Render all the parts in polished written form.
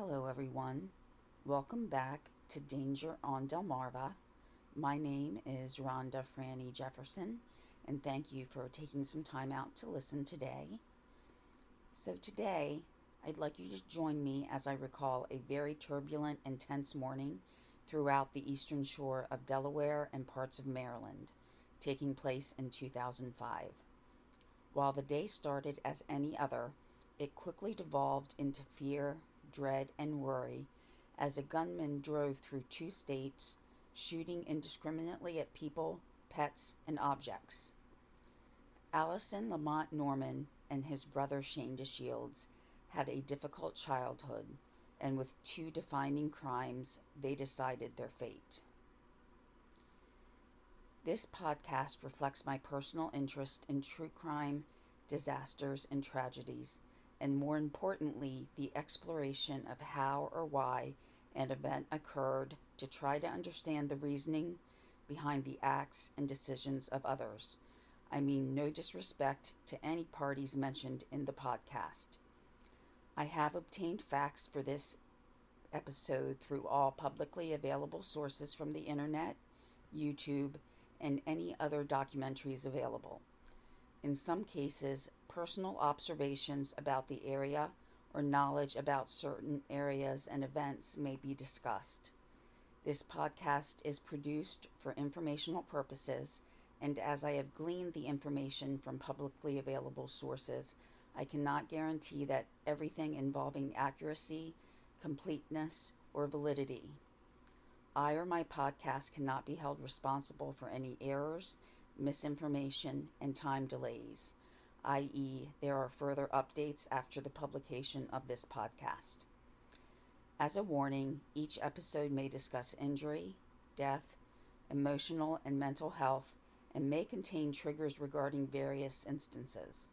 Hello, everyone. Welcome back to Danger on Delmarva. My name is Rhonda Franny Jefferson, and thank you for taking some time out to listen today. So, today, I'd like you to join me as I recall a very turbulent and tense morning throughout the Eastern Shore of Delaware and parts of Maryland, taking place in 2005. While the day started as any other, it quickly devolved into fear, dread, and worry as a gunman drove through two states, shooting indiscriminately at people, pets, and objects. Allison Lamont Norman and his brother Shane Deshields had a difficult childhood, and with two defining crimes, they decided their fate. This podcast reflects my personal interest in true crime, disasters, and tragedies, and more importantly, the exploration of how or why an event occurred to try to understand the reasoning behind the acts and decisions of others. I mean, no disrespect to any parties mentioned in the podcast. I have obtained facts for this episode through all publicly available sources from the internet, YouTube, and any other documentaries available. In some cases, personal observations about the area or knowledge about certain areas and events may be discussed. This podcast is produced for informational purposes, and as I have gleaned the information from publicly available sources, I cannot guarantee that everything involving accuracy, completeness, or validity. I or my podcast cannot be held responsible for any errors, misinformation, and time delays, i.e., there are further updates after the publication of this podcast. As a warning, each episode may discuss injury, death, emotional and mental health, and may contain triggers regarding various instances.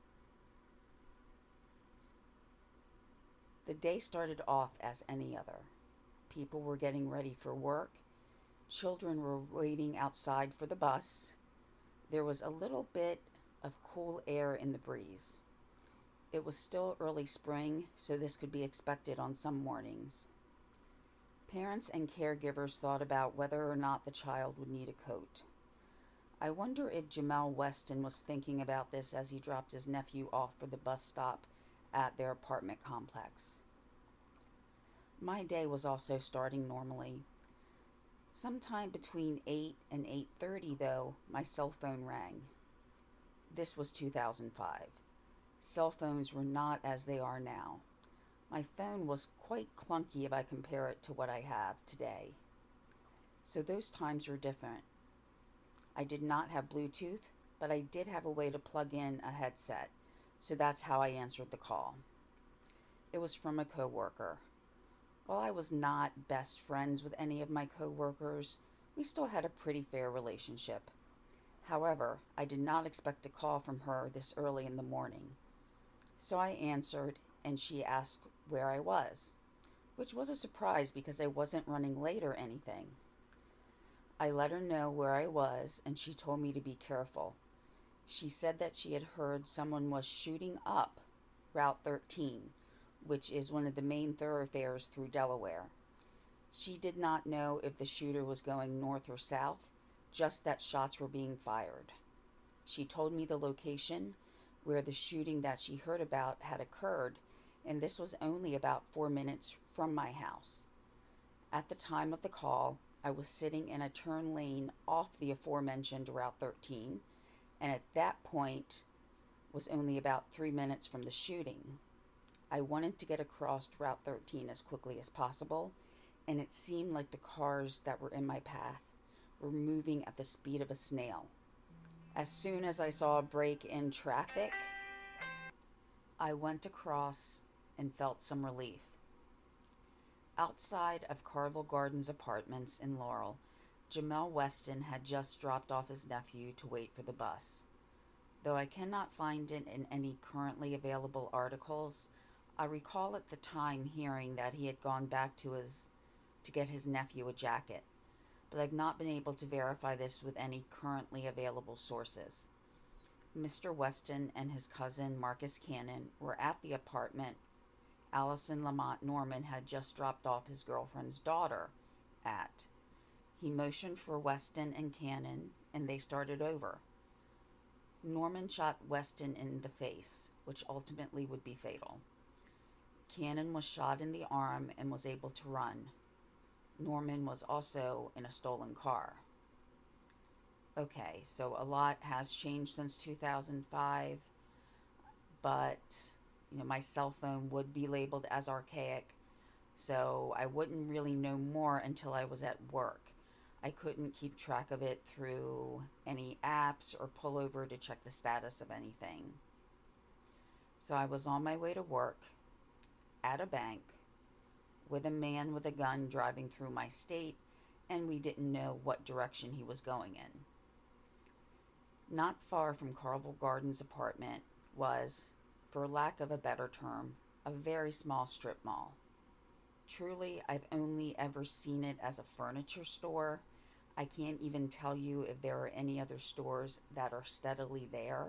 The day started off as any other. People were getting ready for work. Children were waiting outside for the bus. There was a little bit of cool air in the breeze. It was still early spring, so this could be expected on some mornings. Parents and caregivers thought about whether or not the child would need a coat. I wonder if Jamel Weston was thinking about this as he dropped his nephew off for the bus stop at their apartment complex. My day was also starting normally. Sometime between 8 and 8:30, though, my cell phone rang. This was 2005. Cell phones were not as they are now. My phone was quite clunky if I compare it to what I have today. So those times were different. I did not have Bluetooth, but I did have a way to plug in a headset, so that's how I answered the call. It was from a coworker. While I was not best friends with any of my coworkers, we still had a pretty fair relationship. However, I did not expect a call from her this early in the morning. So I answered, and she asked where I was, which was a surprise because I wasn't running late or anything. I let her know where I was, and she told me to be careful. She said that she had heard someone was shooting up Route 13, which is one of the main thoroughfares through Delaware. She did not know if the shooter was going north or south, just that shots were being fired. She told me the location where the shooting that she heard about had occurred, and this was only about 4 minutes from my house. At the time of the call, I was sitting in a turn lane off the aforementioned Route 13, and at that point was only about 3 minutes from the shooting. I wanted to get across Route 13 as quickly as possible, and it seemed like the cars that were in my path were moving at the speed of a snail. As soon as I saw a break in traffic, I went across and felt some relief. Outside of Carville Gardens Apartments in Laurel, Jamel Weston had just dropped off his nephew to wait for the bus. Though I cannot find it in any currently available articles, I recall at the time hearing that he had gone back to get his nephew a jacket, but I've not been able to verify this with any currently available sources. Mr. Weston and his cousin Marcus Cannon were at the apartment Allison Lamont Norman had just dropped off his girlfriend's daughter at. He motioned for Weston and Cannon, and they started over. Norman shot Weston in the face, which ultimately would be fatal. Cannon was shot in the arm and was able to run. Norman was also in a stolen car. Okay, so a lot has changed since 2005, but my cell phone would be labeled as archaic, so I wouldn't really know more until I was at work. I couldn't keep track of it through any apps or pull over to check the status of anything. So I was on my way to work at a bank with a man with a gun driving through my state, and we didn't know what direction he was going in. Not far from Carvel Gardens' apartment was, for lack of a better term, a very small strip mall. Truly, I've only ever seen it as a furniture store. I can't even tell you if there are any other stores that are steadily there.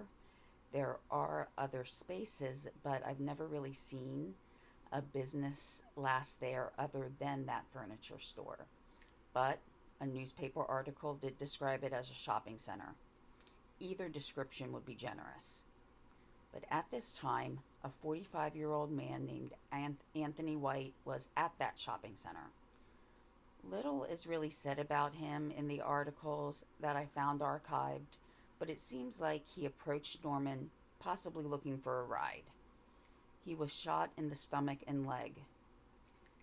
There are other spaces, but I've never really seen a business last there other than that furniture store. But a newspaper article did describe it as a shopping center. Either description would be generous. But at this time, a 45-year-old man named Anthony White was at that shopping center. Little is really said about him in the articles that I found archived, but it seems like he approached Norman, possibly looking for a ride. He was shot in the stomach and leg.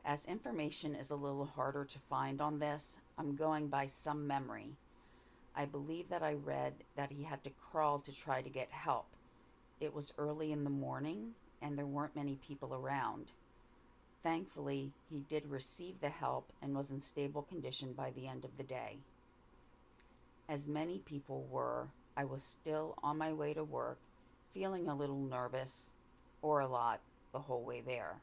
As information is a little harder to find on this, I'm going by some memory. I believe that I read that he had to crawl to try to get help. It was early in the morning, and there weren't many people around. Thankfully, he did receive the help and was in stable condition by the end of the day. As many people were, I was still on my way to work, feeling a little nervous, or a lot, the whole way there.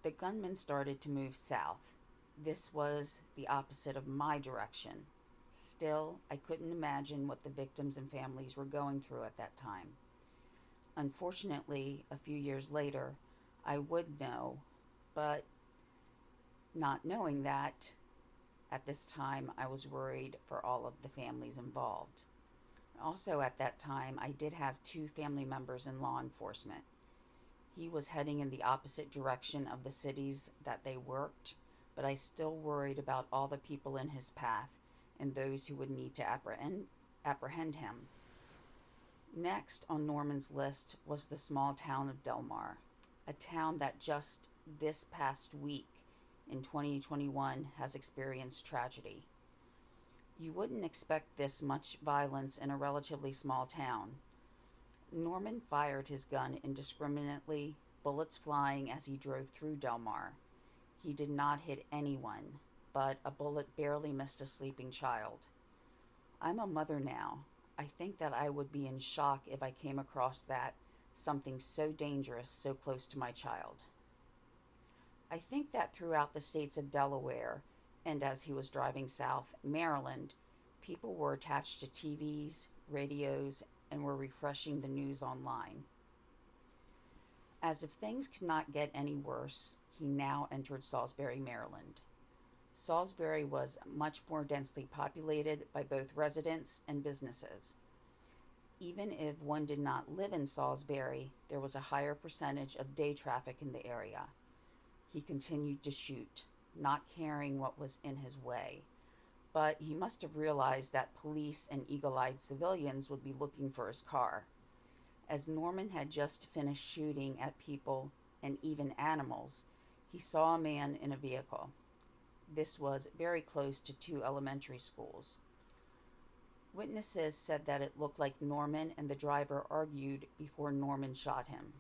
The gunman started to move south. This was the opposite of my direction. Still, I couldn't imagine what the victims and families were going through at that time. Unfortunately, a few years later, I would know, but not knowing that, at this time, I was worried for all of the families involved. Also at that time, I did have 2 family members in law enforcement. He was heading in the opposite direction of the cities that they worked, but I still worried about all the people in his path and those who would need to apprehend him. Next on Norman's list was the small town of Delmar, a town that just this past week in 2021 has experienced tragedy. You wouldn't expect this much violence in a relatively small town. Norman fired his gun indiscriminately, bullets flying as he drove through Delmar. He did not hit anyone, but a bullet barely missed a sleeping child. I'm a mother now. I think that I would be in shock if I came across something so dangerous so close to my child. I think that throughout the states of Delaware, and as he was driving south, Maryland, people were attached to TVs, radios, and were refreshing the news online. As if things could not get any worse, he now entered Salisbury, Maryland. Salisbury was much more densely populated by both residents and businesses. Even if one did not live in Salisbury, there was a higher percentage of day traffic in the area. He continued to shoot, not caring what was in his way. But he must have realized that police and eagle-eyed civilians would be looking for his car. As Norman had just finished shooting at people and even animals, he saw a man in a vehicle. This was very close to 2 elementary schools. Witnesses said that it looked like Norman and the driver argued before Norman shot him.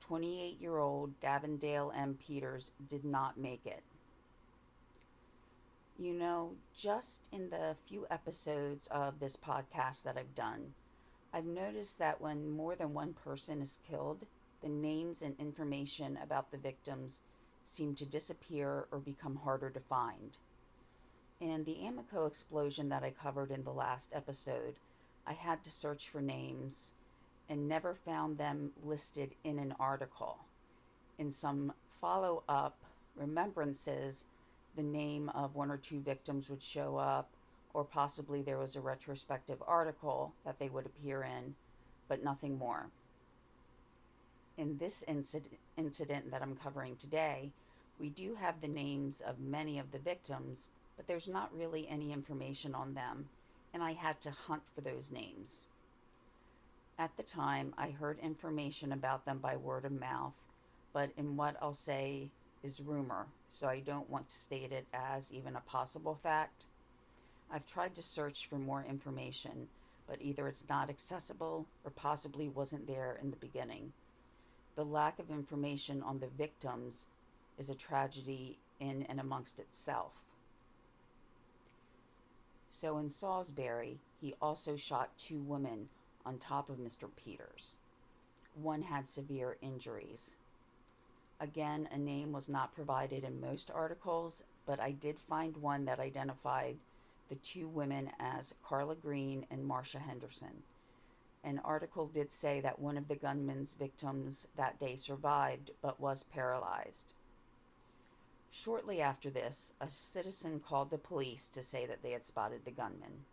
28-year-old Davendale M. Peters did not make it. Just in the few episodes of this podcast that I've done, I've noticed that when more than one person is killed, the names and information about the victims seem to disappear or become harder to find. In the Amoco explosion that I covered in the last episode, I had to search for names, and never found them listed in an article. In some follow-up remembrances, the name of one or two victims would show up, or possibly there was a retrospective article that they would appear in, but nothing more. In this incident that I'm covering today, we do have the names of many of the victims, but there's not really any information on them, and I had to hunt for those names. At the time, I heard information about them by word of mouth, but in what I'll say is rumor, so I don't want to state it as even a possible fact. I've tried to search for more information, but either it's not accessible or possibly wasn't there in the beginning. The lack of information on the victims is a tragedy in and amongst itself. So in Salisbury, he also shot two women on top of Mr. Peters. One had severe injuries. Again, a name was not provided in most articles, but I did find one that identified the two women as Carla Green and Marcia Henderson. An article did say that one of the gunman's victims that day survived but was paralyzed. Shortly after this, a citizen called the police to say that they had spotted the gunman.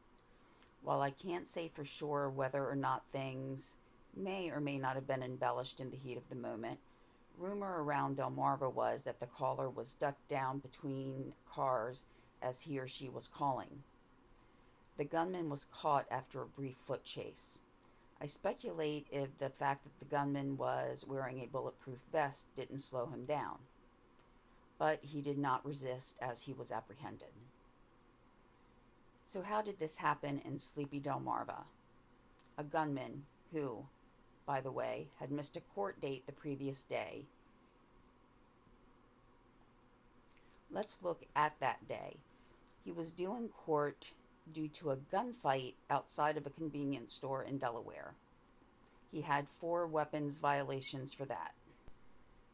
While I can't say for sure whether or not things may or may not have been embellished in the heat of the moment, rumor around Delmarva was that the caller was ducked down between cars as he or she was calling. The gunman was caught after a brief foot chase. I speculate if the fact that the gunman was wearing a bulletproof vest didn't slow him down, but he did not resist as he was apprehended. So how did this happen in sleepy Delmarva? A gunman who, by the way, had missed a court date the previous day. Let's look at that day. He was due in court due to a gunfight outside of a convenience store in Delaware. He had 4 weapons violations for that.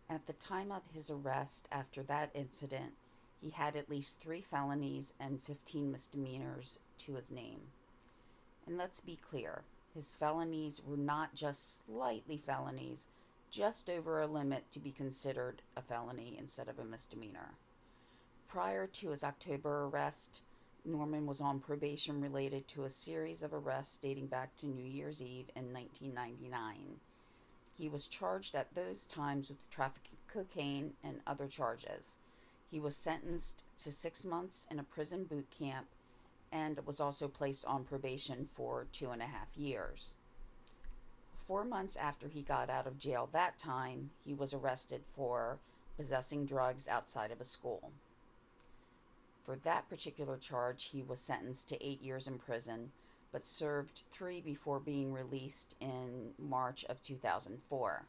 At the time of his arrest after that incident, he had at least 3 felonies and 15 misdemeanors to his name. And let's be clear, his felonies were not just slightly felonies, just over a limit to be considered a felony instead of a misdemeanor. Prior to his October arrest, Norman was on probation related to a series of arrests dating back to New Year's Eve in 1999. He was charged at those times with trafficking cocaine and other charges. He was sentenced to 6 months in a prison boot camp and was also placed on probation for 2.5 years. 4 months after he got out of jail that time, he was arrested for possessing drugs outside of a school. For that particular charge, he was sentenced to 8 years in prison, but served 3 before being released in March of 2004.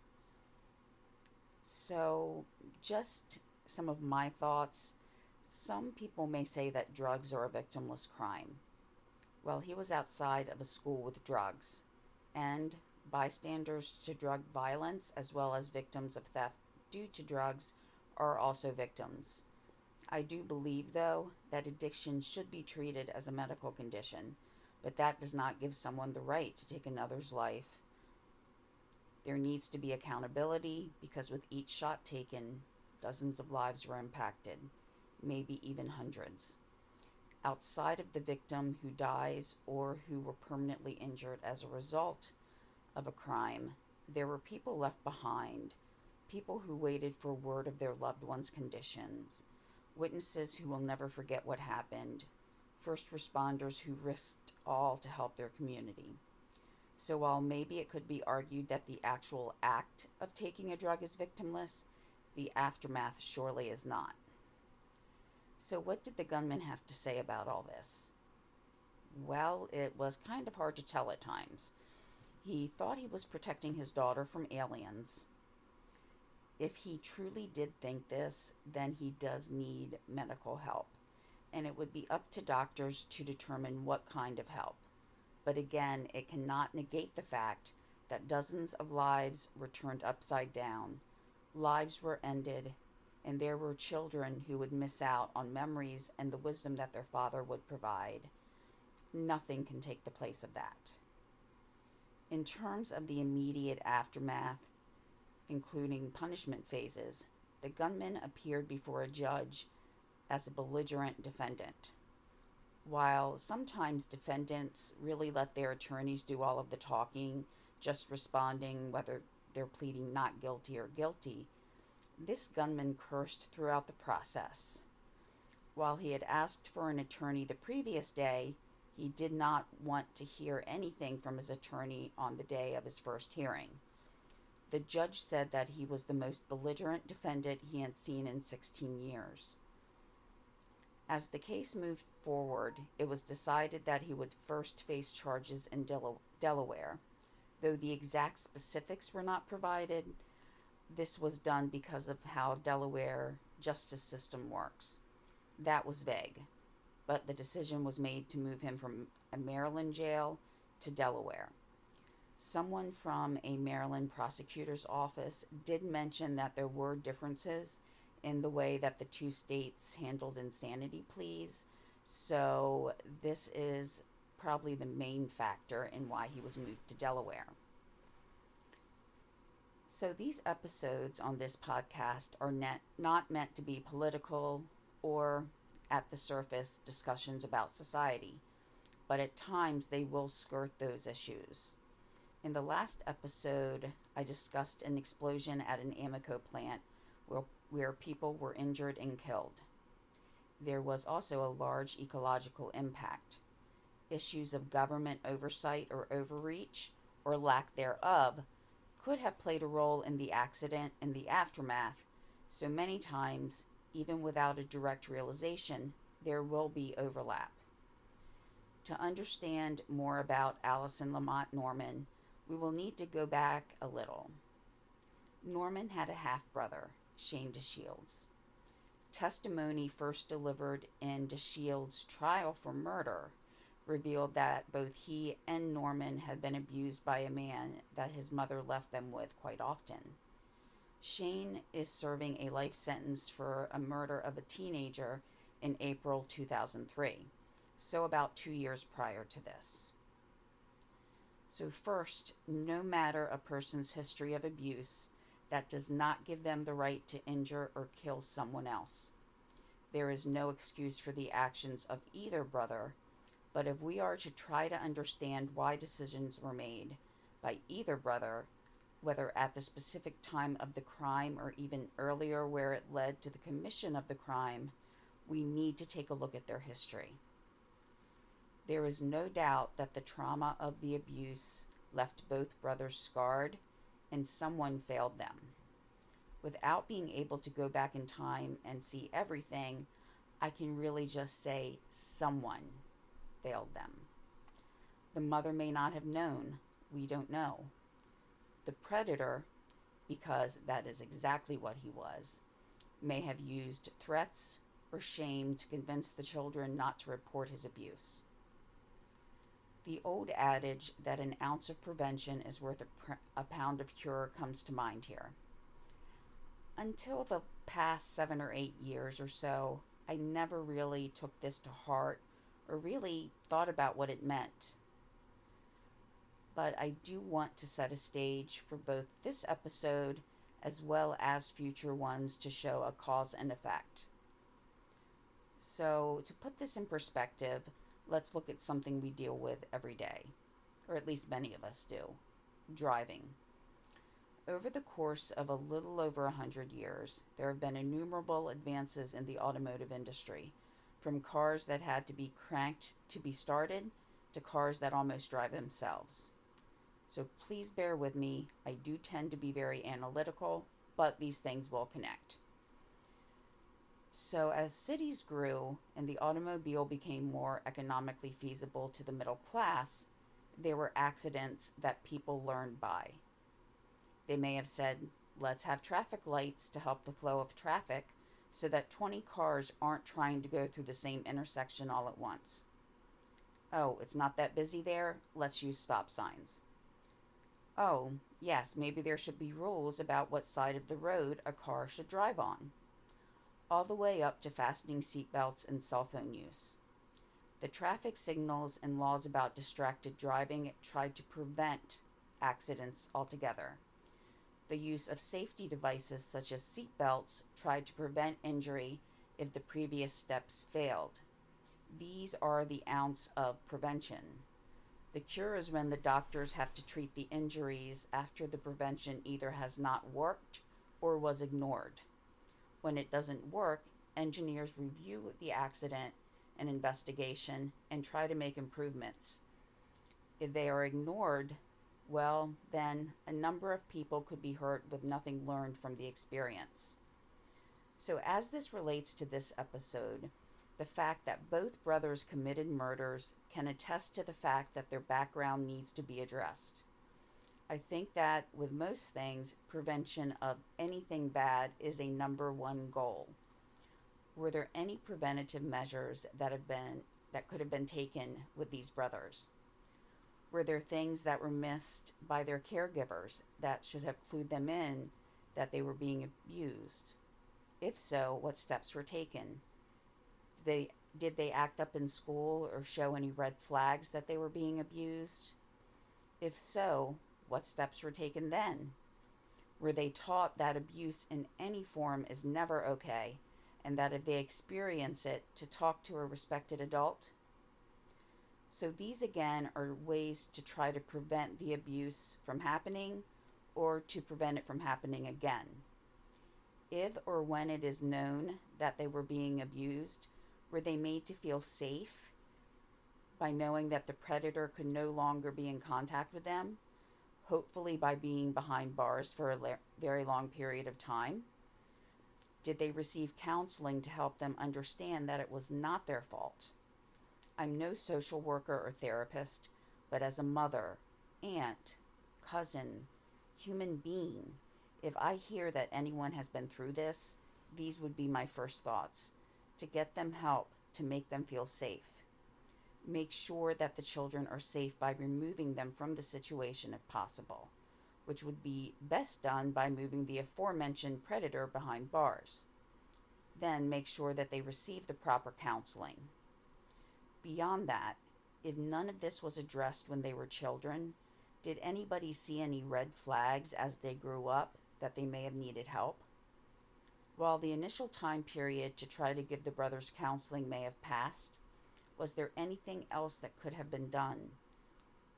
So, just some of my thoughts. Some people may say that drugs are a victimless crime. Well, he was outside of a school with drugs, and bystanders to drug violence, as well as victims of theft due to drugs, are also victims. I do believe, though, that addiction should be treated as a medical condition, but that does not give someone the right to take another's life. There needs to be accountability, because with each shot taken, dozens of lives were impacted, maybe even hundreds. Outside of the victim who dies or who were permanently injured as a result of a crime, there were people left behind, people who waited for word of their loved one's conditions, witnesses who will never forget what happened, first responders who risked all to help their community. So while maybe it could be argued that the actual act of taking a drug is victimless, the aftermath surely is not. So what did the gunman have to say about all this? Well, it was kind of hard to tell at times. He thought he was protecting his daughter from aliens. If he truly did think this, then he does need medical help, and it would be up to doctors to determine what kind of help. But again, it cannot negate the fact that dozens of lives were turned upside down, lives were ended, and there were children who would miss out on memories and the wisdom that their father would provide. Nothing can take the place of that. In terms of the immediate aftermath, including punishment phases, the gunman appeared before a judge as a belligerent defendant. While sometimes defendants really let their attorneys do all of the talking, just responding whether they're pleading not guilty or guilty, this gunman cursed throughout the process. While he had asked for an attorney the previous day, he did not want to hear anything from his attorney on the day of his first hearing. The judge said that he was the most belligerent defendant he had seen in 16 years. As the case moved forward, it was decided that he would first face charges in Delaware. Though the exact specifics were not provided, this was done because of how Delaware justice system works. That was vague, but the decision was made to move him from a Maryland jail to Delaware. Someone from a Maryland prosecutor's office did mention that there were differences in the way that the two states handled insanity pleas, so this is probably the main factor in why he was moved to Delaware. So these episodes on this podcast are not meant to be political or, at the surface, discussions about society, but at times they will skirt those issues. In the last episode, I discussed an explosion at an Amoco plant where people were injured and killed. There was also a large ecological impact. Issues of government oversight or overreach, or lack thereof, could have played a role in the accident and the aftermath, so many times, even without a direct realization, there will be overlap. To understand more about Allison Lamont Norman, we will need to go back a little. Norman had a half-brother, Shane Deshields. Testimony first delivered in Deshields' trial for murder revealed that both he and Norman had been abused by a man that his mother left them with quite often. Shane is serving a life sentence for a murder of a teenager in April 2003, so about 2 years prior to this. So first, no matter a person's history of abuse, that does not give them the right to injure or kill someone else. There is no excuse for the actions of either brother, but if we are to try to understand why decisions were made by either brother, whether at the specific time of the crime or even earlier where it led to the commission of the crime, we need to take a look at their history. There is no doubt that the trauma of the abuse left both brothers scarred, and someone failed them. Without being able to go back in time and see everything, I can really just say someone failed them. The mother may not have known. We don't know. The predator, because that is exactly what he was, may have used threats or shame to convince the children not to report his abuse. The old adage that an ounce of prevention is worth a pound of cure comes to mind here. Until the past 7 or 8 years or so, I never really took this to heart or really thought about what it meant. But I do want to set a stage for both this episode as well as future ones to show a cause and effect. So, to put this in perspective, let's look at something we deal with every day, or at least many of us do: driving. Over the course of a little over 100 years, there have been innumerable advances in the automotive industry, from cars that had to be cranked to be started to cars that almost drive themselves. So please bear with me. I do tend to be very analytical, but these things will connect. So as cities grew and the automobile became more economically feasible to the middle class, there were accidents that people learned by. They may have said, let's have traffic lights to help the flow of traffic so that 20 cars aren't trying to go through the same intersection all at once. Oh, it's not that busy there? Let's use stop signs. Oh, yes, maybe there should be rules about what side of the road a car should drive on. All the way up to fastening seatbelts and cell phone use. The traffic signals and laws about distracted driving tried to prevent accidents altogether. The use of safety devices such as seat belts tried to prevent injury if the previous steps failed. These are the ounce of prevention. The cure is when the doctors have to treat the injuries after the prevention either has not worked or was ignored. When it doesn't work, engineers review the accident and investigation and try to make improvements. If they are ignored, well, then a number of people could be hurt with nothing learned from the experience. So, as this relates to this episode, the fact that both brothers committed murders can attest to the fact that their background needs to be addressed. I think that with most things, prevention of anything bad is a number one goal. Were there any preventative measures that could have been taken with these brothers? Were there things that were missed by their caregivers that should have clued them in that they were being abused? If so, what steps were taken? Did they act up in school or show any red flags that they were being abused? If so, what steps were taken then? Were they taught that abuse in any form is never okay, and that if they experience it, to talk to a respected adult? So these again are ways to try to prevent the abuse from happening or to prevent it from happening again. If or when it is known that they were being abused, were they made to feel safe by knowing that the predator could no longer be in contact with them, hopefully by being behind bars for a very long period of time? Did they receive counseling to help them understand that it was not their fault? I'm no social worker or therapist, but as a mother, aunt, cousin, human being, if I hear that anyone has been through this, these would be my first thoughts. To get them help, to make them feel safe. Make sure that the children are safe by removing them from the situation if possible, which would be best done by moving the aforementioned predator behind bars. Then make sure that they receive the proper counseling. Beyond that, if none of this was addressed when they were children, did anybody see any red flags as they grew up that they may have needed help? While the initial time period to try to give the brothers counseling may have passed, was there anything else that could have been done?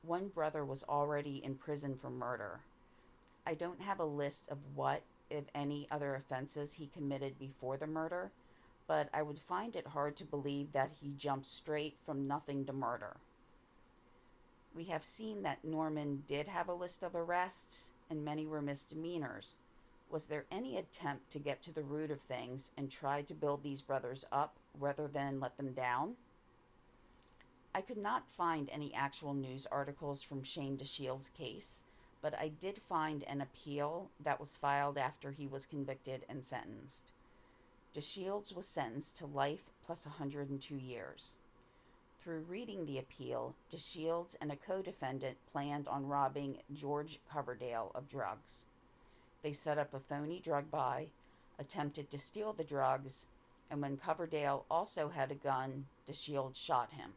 One brother was already in prison for murder. I don't have a list of what, if any, other offenses he committed before the murder, but I would find it hard to believe that he jumped straight from nothing to murder. We have seen that Norman did have a list of arrests, and many were misdemeanors. Was there any attempt to get to the root of things and try to build these brothers up rather than let them down? I could not find any actual news articles from Shane Deshields' case, but I did find an appeal that was filed after he was convicted and sentenced. Deshields was sentenced to life plus 102 years. Through reading the appeal, Deshields and a co-defendant planned on robbing George Coverdale of drugs. They set up a phony drug buy, attempted to steal the drugs, and when Coverdale also had a gun, Deshields shot him.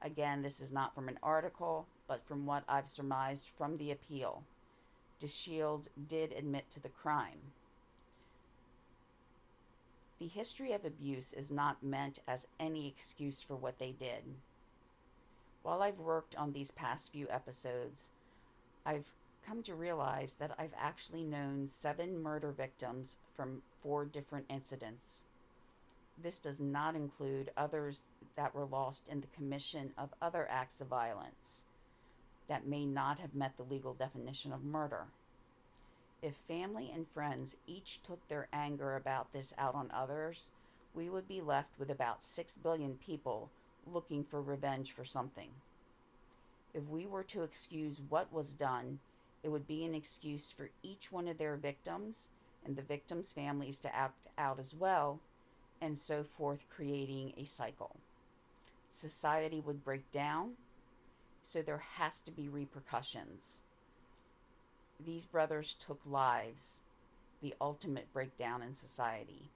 Again, this is not from an article, but from what I've surmised from the appeal. Deshields did admit to the crime. The history of abuse is not meant as any excuse for what they did. While I've worked on these past few episodes, I've come to realize that I've actually known 7 murder victims from 4 different incidents. This does not include others that were lost in the commission of other acts of violence that may not have met the legal definition of murder. If family and friends each took their anger about this out on others, we would be left with about 6 billion people looking for revenge for something. If we were to excuse what was done, it would be an excuse for each one of their victims and the victims' families to act out as well, and so forth, creating a cycle. Society would break down, so there has to be repercussions. These brothers took lives, the ultimate breakdown in society.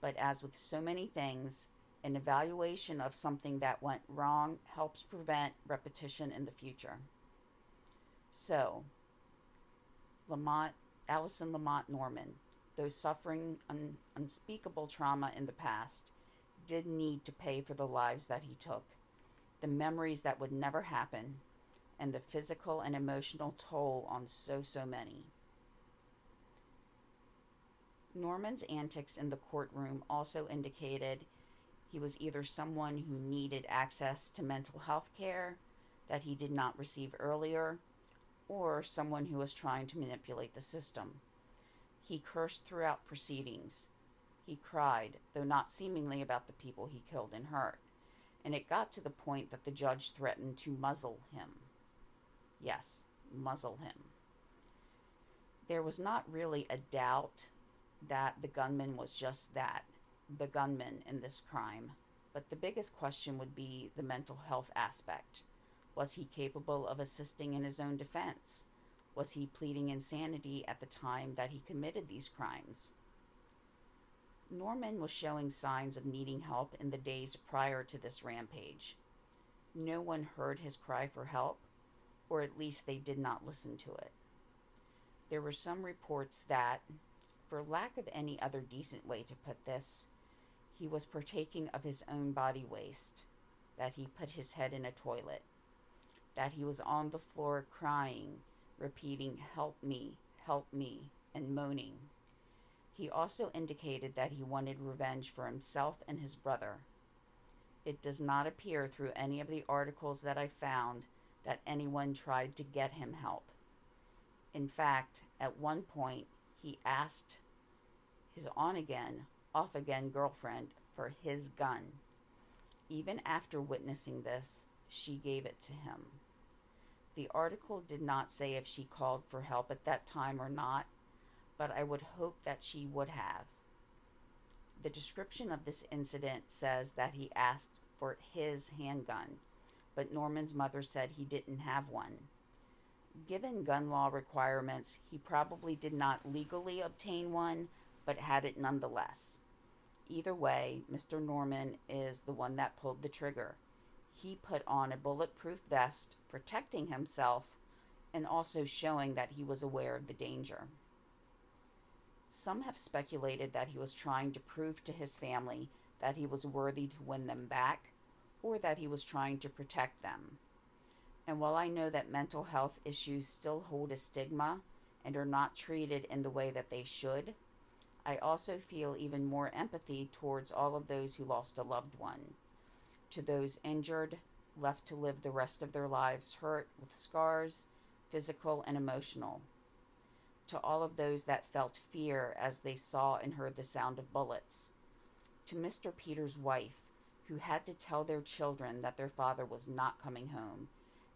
But as with so many things, an evaluation of something that went wrong helps prevent repetition in the future. So, Allison Lamont Norman, though suffering unspeakable trauma in the past, did need to pay for the lives that he took, the memories that would never happen, and the physical and emotional toll on so many. Norman's antics in the courtroom also indicated he was either someone who needed access to mental health care that he did not receive earlier, or someone who was trying to manipulate the system. He cursed throughout proceedings. He cried, though not seemingly about the people he killed and hurt, and it got to the point that the judge threatened to muzzle him. Yes, muzzle him. There was not really a doubt that the gunman was just that, the gunman in this crime, but the biggest question would be the mental health aspect. Was he capable of assisting in his own defense? Was he pleading insanity at the time that he committed these crimes? Norman was showing signs of needing help in the days prior to this rampage. No one heard his cry for help, or at least they did not listen to it. There were some reports that, for lack of any other decent way to put this, he was partaking of his own body waste, that he put his head in a toilet, that he was on the floor crying, repeating, help me, and moaning. He also indicated that he wanted revenge for himself and his brother. It does not appear through any of the articles that I found that anyone tried to get him help. In fact, at one point, he asked his on-again, off-again girlfriend for his gun. Even after witnessing this, she gave it to him. The article did not say if she called for help at that time or not, but I would hope that she would have. The description of this incident says that he asked for his handgun, but Norman's mother said he didn't have one. Given gun law requirements, he probably did not legally obtain one, but had it nonetheless. Either way, Mr. Norman is the one that pulled the trigger. He put on a bulletproof vest, protecting himself, and also showing that he was aware of the danger. Some have speculated that he was trying to prove to his family that he was worthy to win them back, or that he was trying to protect them. And while I know that mental health issues still hold a stigma and are not treated in the way that they should, I also feel even more empathy towards all of those who lost a loved one, to those injured, left to live the rest of their lives hurt with scars, physical and emotional, to all of those that felt fear as they saw and heard the sound of bullets, to Mr. Peter's wife, who had to tell their children that their father was not coming home,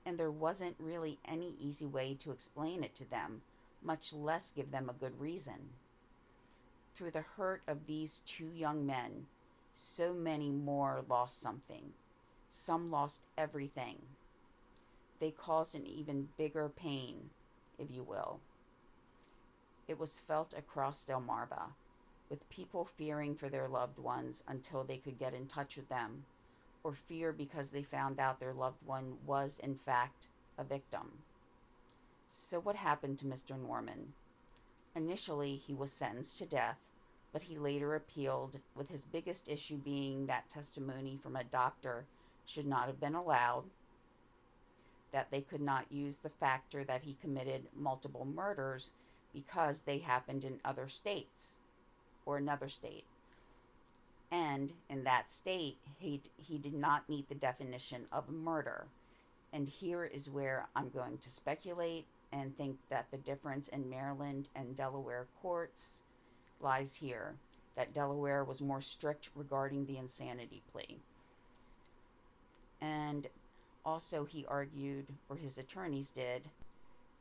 and there wasn't really any easy way to explain it to them, much less give them a good reason. Through the hurt of these two young men, so many more lost something. Some lost everything. They caused an even bigger pain, if you will. It was felt across Delmarva, with people fearing for their loved ones until they could get in touch with them, or fear because they found out their loved one was, in fact, a victim. So what happened to Mr. Norman? Initially, he was sentenced to death, but he later appealed, with his biggest issue being that testimony from a doctor should not have been allowed, that they could not use the factor that he committed multiple murders because they happened in other states, or another state. And in that state, he did not meet the definition of murder. And here is where I'm going to speculate and think that the difference in Maryland and Delaware courts lies here, that Delaware was more strict regarding the insanity plea. And also he argued, or his attorneys did,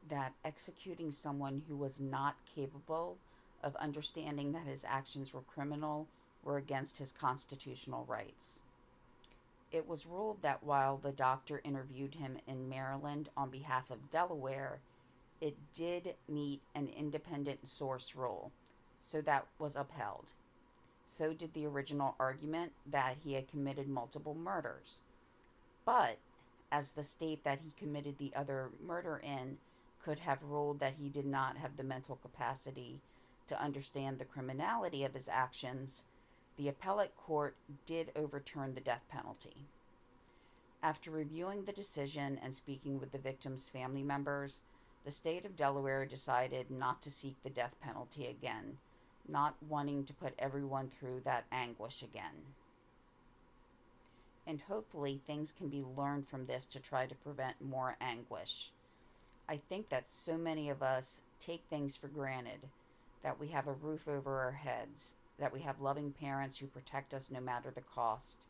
that executing someone who was not capable of understanding that his actions were criminal were against his constitutional rights. It was ruled that while the doctor interviewed him in Maryland on behalf of Delaware, it did meet an independent source rule, so that was upheld. So did the original argument that he had committed multiple murders. But, as the state that he committed the other murder in could have ruled that he did not have the mental capacity to understand the criminality of his actions, the appellate court did overturn the death penalty. After reviewing the decision and speaking with the victim's family members, the state of Delaware decided not to seek the death penalty again, not wanting to put everyone through that anguish again. And hopefully things can be learned from this to try to prevent more anguish. I think that so many of us take things for granted, that we have a roof over our heads, that we have loving parents who protect us no matter the cost,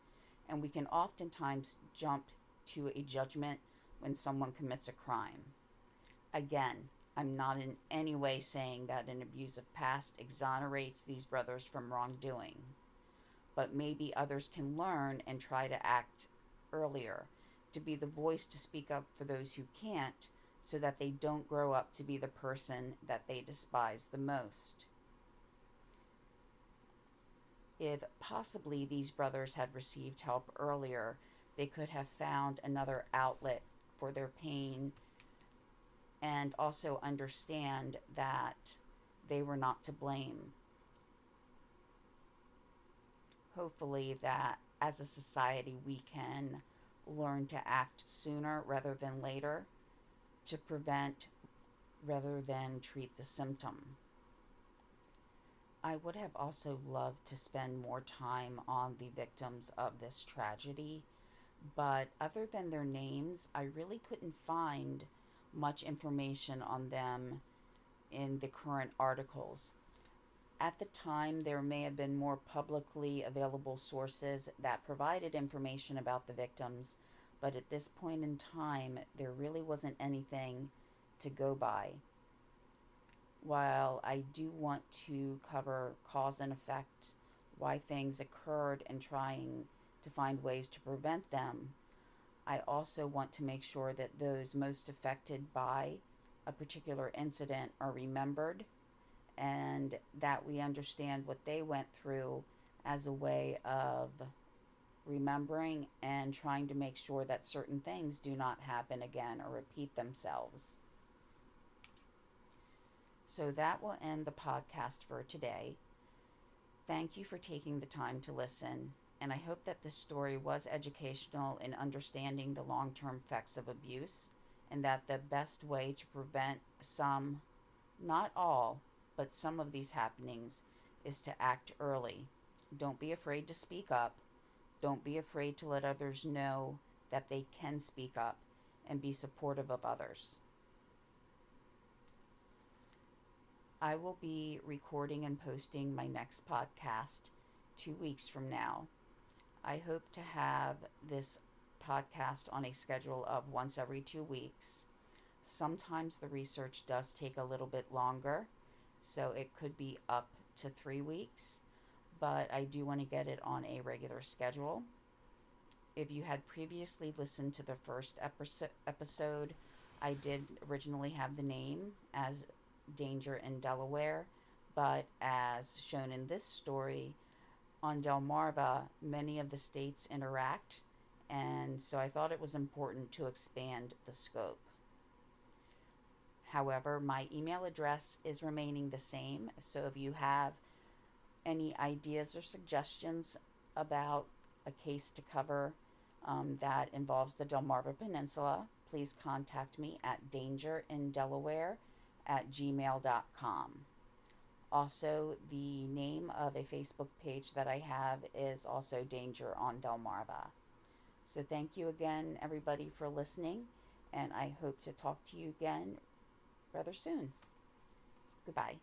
and we can oftentimes jump to a judgment when someone commits a crime. Again, I'm not in any way saying that an abusive past exonerates these brothers from wrongdoing, but maybe others can learn and try to act earlier, to be the voice to speak up for those who can't, so that they don't grow up to be the person that they despise the most. If possibly these brothers had received help earlier, they could have found another outlet for their pain and also understand that they were not to blame. Hopefully that as a society we can learn to act sooner rather than later, to prevent rather than treat the symptom. I would have also loved to spend more time on the victims of this tragedy, but other than their names, I really couldn't find much information on them in the current articles. At the time, there may have been more publicly available sources that provided information about the victims, but at this point in time, there really wasn't anything to go by. While I do want to cover cause and effect, why things occurred, and trying to find ways to prevent them, I also want to make sure that those most affected by a particular incident are remembered, and that we understand what they went through as a way of remembering and trying to make sure that certain things do not happen again or repeat themselves. So that will end the podcast for today. Thank you for taking the time to listen, and I hope that this story was educational in understanding the long-term effects of abuse, and that the best way to prevent some, not all, but some of these happenings is to act early. Don't be afraid to speak up. Don't be afraid to let others know that they can speak up, and be supportive of others. I will be recording and posting my next podcast 2 weeks from now. I hope to have this podcast on a schedule of once every 2 weeks. Sometimes the research does take a little bit longer, so it could be up to 3 weeks, but I do want to get it on a regular schedule. If you had previously listened to the first episode, I did originally have the name as DangerinDelaware, but as shown in this story, on Delmarva, many of the states interact, and so I thought it was important to expand the scope. However, my email address is remaining the same, so if you have any ideas or suggestions about a case to cover that involves the Delmarva Peninsula, please contact me at DangerinDelaware@gmail.com. Also, the name of a Facebook page that I have is also Danger on Delmarva. So thank you again, everybody, for listening, and I hope to talk to you again rather soon. Goodbye.